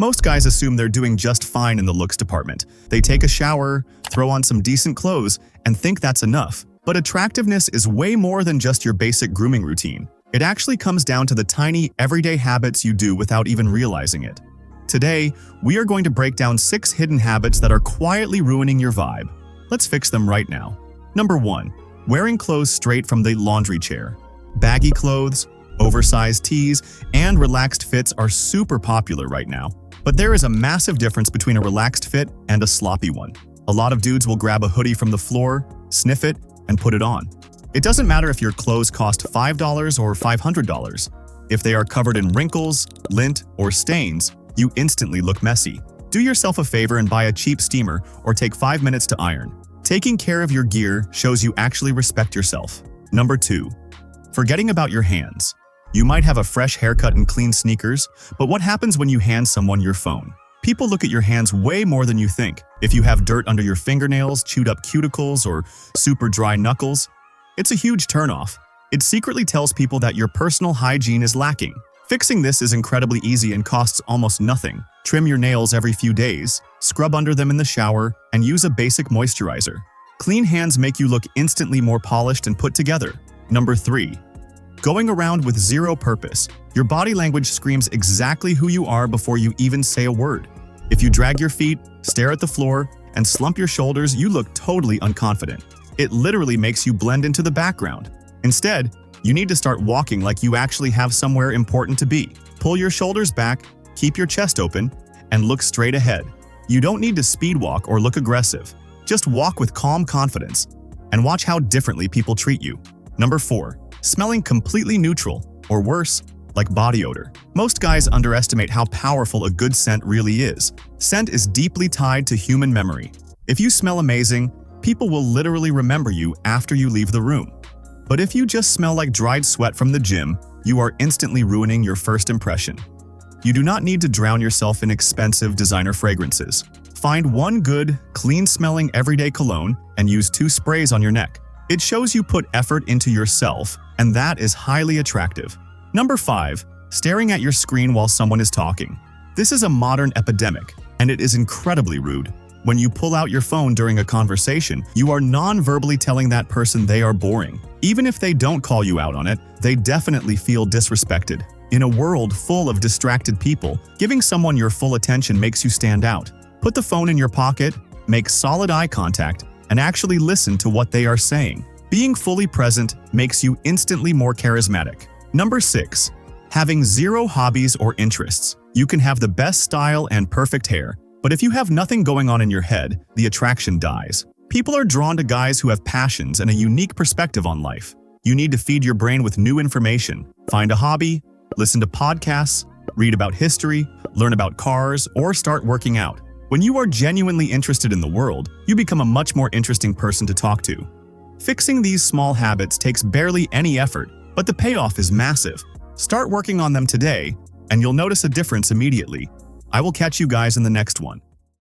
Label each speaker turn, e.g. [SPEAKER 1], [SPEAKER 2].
[SPEAKER 1] Most guys assume they're doing just fine in the looks department. They take a shower, throw on some decent clothes, and think that's enough. But attractiveness is way more than just your basic grooming routine. It actually comes down to the tiny, everyday habits you do without even realizing it. Today, we are going to break down 6 hidden habits that are quietly ruining your vibe. Let's fix them right now. Number 1. Wearing clothes straight from the laundry chair. Baggy clothes, oversized tees, and relaxed fits are super popular right now. But there is a massive difference between a relaxed fit and a sloppy one. A lot of dudes will grab a hoodie from the floor, sniff it, and put it on. It doesn't matter if your clothes cost $5 or $500. If they are covered in wrinkles, lint, or stains, you instantly look messy. Do yourself a favor and buy a cheap steamer or take 5 minutes to iron. Taking care of your gear shows you actually respect yourself. Number 2. Forgetting about your hands. You might have a fresh haircut and clean sneakers, but what happens when you hand someone your phone? People look at your hands way more than you think. If you have dirt under your fingernails, chewed up cuticles, or super dry knuckles, it's a huge turnoff. It secretly tells people that your personal hygiene is lacking. Fixing this is incredibly easy and costs almost nothing. Trim your nails every few days, scrub under them in the shower, and use a basic moisturizer. Clean hands make you look instantly more polished and put together. Number 3. Going around with zero purpose. Your body language screams exactly who you are before you even say a word. If you drag your feet, stare at the floor, and slump your shoulders, you look totally unconfident. It literally makes you blend into the background. Instead, you need to start walking like you actually have somewhere important to be. Pull your shoulders back, keep your chest open, and look straight ahead. You don't need to speed walk or look aggressive. Just walk with calm confidence and watch how differently people treat you. Number 4. Smelling completely neutral, or worse, like body odor. Most guys underestimate how powerful a good scent really is. Scent is deeply tied to human memory. If you smell amazing, people will literally remember you after you leave the room. But if you just smell like dried sweat from the gym, you are instantly ruining your first impression. You do not need to drown yourself in expensive designer fragrances. Find one good, clean-smelling everyday cologne and use 2 sprays on your neck. It shows you put effort into yourself, and that is highly attractive. Number 5. Staring at your screen while someone is talking. This is a modern epidemic, and it is incredibly rude. When you pull out your phone during a conversation, you are non-verbally telling that person they are boring. Even if they don't call you out on it, they definitely feel disrespected. In a world full of distracted people, giving someone your full attention makes you stand out. Put the phone in your pocket, make solid eye contact, and actually listen to what they are saying. Being fully present makes you instantly more charismatic. Number 6. Having zero hobbies or interests. You can have the best style and perfect hair, but if you have nothing going on in your head, the attraction dies. People are drawn to guys who have passions and a unique perspective on life. You need to feed your brain with new information. Find a hobby, listen to podcasts, read about history, learn about cars, or start working out. When you are genuinely interested in the world, you become a much more interesting person to talk to. Fixing these small habits takes barely any effort, but the payoff is massive. Start working on them today, and you'll notice a difference immediately. I will catch you guys in the next one.